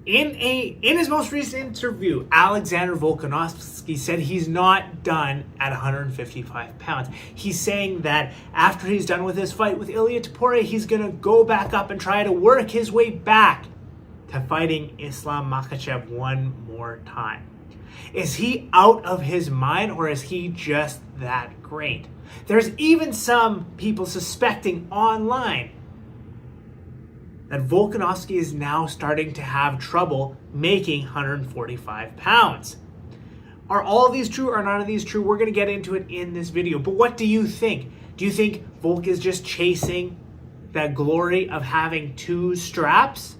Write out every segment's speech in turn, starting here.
In his most recent interview, Alexander Volkanovski said he's not done at 155 pounds. He's saying that after he's done with his fight with Ilia Topuria, he's going to go back up and try to work his way back to fighting Islam Makhachev one more time. Is he out of his mind, or is he just that great? There's even some people suspecting online that Volkanovski is now starting to have trouble making 145 pounds. Are all of these true or none of these true? We're going to get into it in this video. But what do you think? Do you think Volk is just chasing that glory of having two straps?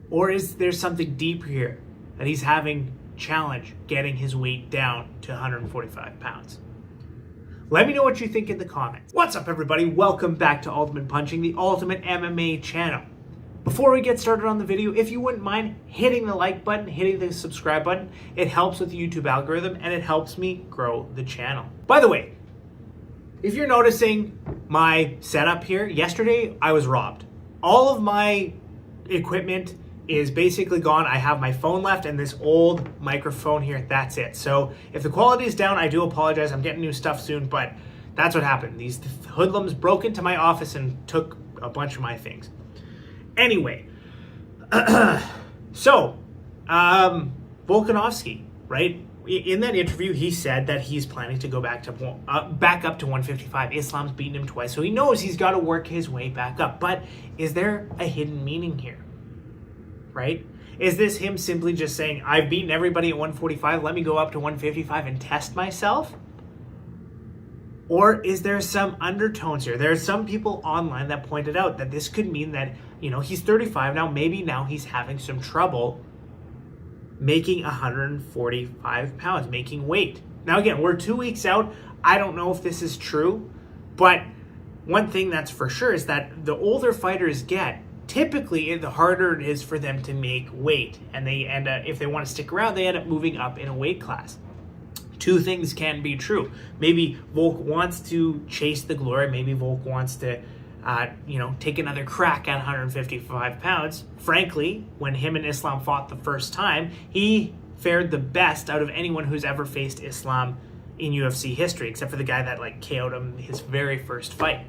Or is there something deeper here that he's having challenge getting his weight down to 145 pounds? Let me know what you think in the comments. What's up, everybody? Welcome back to Ultimate Punching, the Ultimate MMA channel. Before we get started on the video, if you wouldn't mind hitting the like button, hitting the subscribe button, it helps with the YouTube algorithm and it helps me grow the channel. By the way, if you're noticing my setup here, yesterday I was robbed. All of my equipment is basically gone. I have my phone left and this old microphone here. That's it. So if the quality is down, I do apologize. I'm getting new stuff soon, but that's what happened. These hoodlums broke into my office and took a bunch of my things. Anyway, so Volkanovski, right? In that interview, he said that he's planning to go back up to 155. Islam's beaten him twice, so he knows he's got to work his way back up. But is there a hidden meaning here? Right? Is this him simply just saying, I've beaten everybody at 145, let me go up to 155 and test myself? Or is there some undertones here? There are some people online that pointed out that this could mean that, he's 35 now, maybe now he's having some trouble making 145 pounds, making weight. Now again, we're 2 weeks out. I don't know if this is true, but one thing that's for sure is that the older fighters get, typically, the harder it is for them to make weight, and they end up, if they want to stick around, they end up moving up in a weight class. Two things can be true. Maybe Volk wants to chase the glory. Maybe Volk wants to, take another crack at 155 pounds. Frankly, when him and Islam fought the first time, he fared the best out of anyone who's ever faced Islam in UFC history, except for the guy that KO'd him his very first fight.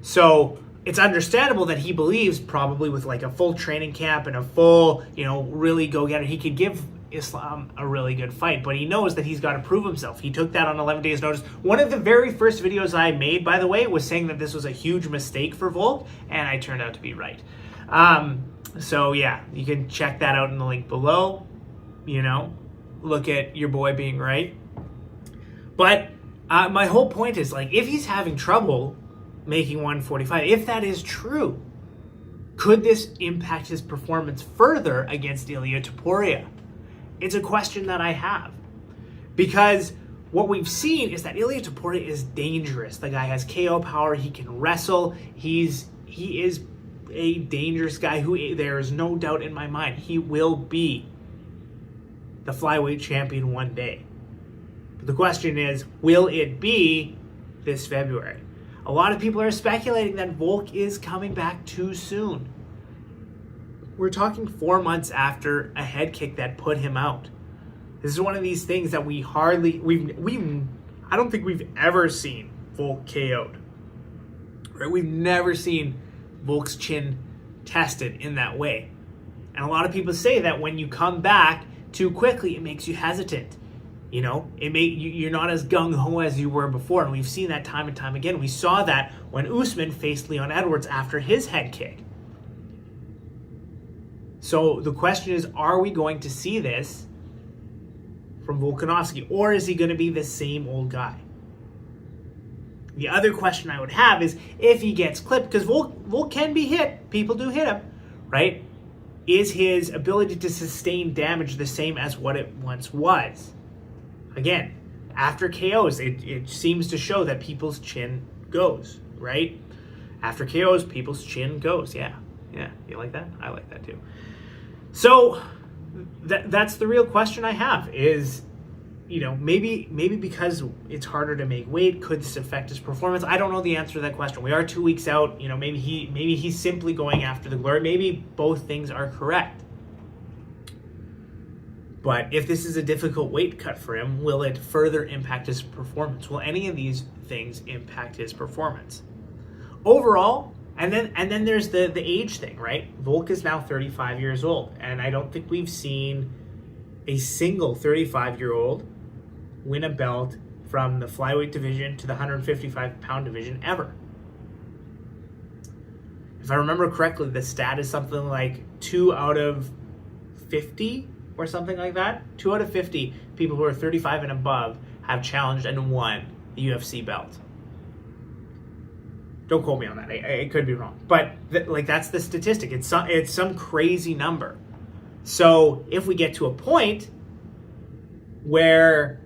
So it's understandable that he believes, probably with a full training camp and a full, really go-getter, he could give Islam a really good fight, but he knows that he's got to prove himself. He took that on 11 days notice. One of the very first videos I made, by the way, was saying that this was a huge mistake for Volk, and I turned out to be right. So yeah, you can check that out in the link below. Look at your boy being right. But my whole point is, if he's having trouble making 145, if that is true, could this impact his performance further against Ilia Topuria? It's a question that I have, because what we've seen is that Ilia Topuria is dangerous. The guy has KO power. He can wrestle. He is a dangerous guy who, there is no doubt in my mind, he will be the flyweight champion one day. But the question is, will it be this February? A lot of people are speculating that Volk is coming back too soon. We're talking 4 months after a head kick that put him out. This is one of these things that I don't think we've ever seen Volk KO'd. Right? We've never seen Volk's chin tested in that way. And a lot of people say that when you come back too quickly, it makes you hesitant. You're not as gung-ho as you were before, and we've seen that time and time again. We saw that when Usman faced Leon Edwards after his head kick. So the question is, are we going to see this from Volkanovski, or is he going to be the same old guy? The other question I would have is, if he gets clipped, because Volk can be hit, people do hit him, right? Is his ability to sustain damage the same as what it once was? Again, after KOs, it seems to show that people's chin goes, right? After KOs, people's chin goes. Yeah, you like that? I like that too. So that's the real question I have is, maybe because it's harder to make weight, could this affect his performance? I don't know the answer to that question. We are 2 weeks out. Maybe he's simply going after the glory. Maybe both things are correct. But if this is a difficult weight cut for him, will it further impact his performance? Will any of these things impact his performance? Overall, and then there's the age thing, right? Volk is now 35 years old, and I don't think we've seen a single 35-year-old win a belt from the flyweight division to the 155-pound division ever. If I remember correctly, the stat is something like 2 out of 50 or something like that. 2 out of 50 people who are 35 and above have challenged and won the UFC belt. Don't quote me on that. I could be wrong. But that's the statistic. It's some crazy number. So if we get to a point where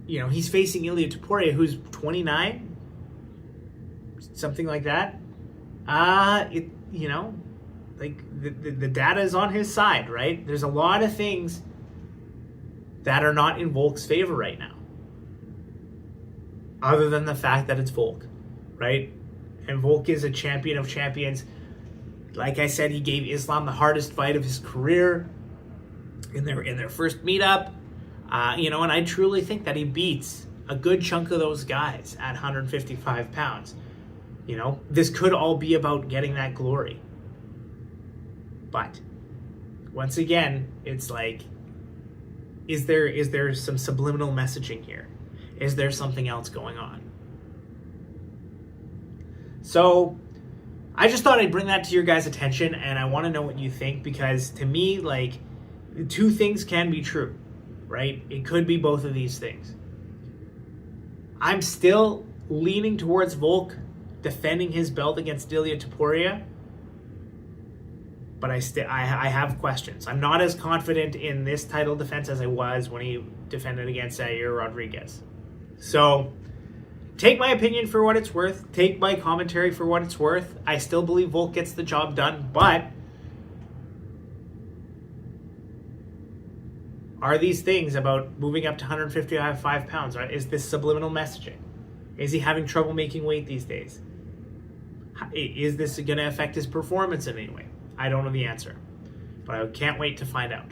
he's facing Ilia Topuria, who's 29, something like that, the data is on his side, right? There's a lot of things that are not in Volk's favor right now, other than the fact that it's Volk, right? And Volk is a champion of champions. Like I said, he gave Islam the hardest fight of his career in their first meetup. And I truly think that he beats a good chunk of those guys at 155 pounds. This could all be about getting that glory. But once again, it's like, is there some subliminal messaging here? Is there something else going on? So I just thought I'd bring that to your guys' attention, and I want to know what you think, because to me, two things can be true, right? It could be both of these things. I'm still leaning towards Volk defending his belt against Ilia Topuria, but I have questions. I'm not as confident in this title defense as I was when he defended against Yair Rodriguez. So take my opinion for what it's worth. Take my commentary for what it's worth. I still believe Volk gets the job done, but are these things about moving up to 155 pounds, right? Is this subliminal messaging? Is he having trouble making weight these days? Is this going to affect his performance in any way? I don't know the answer, but I can't wait to find out.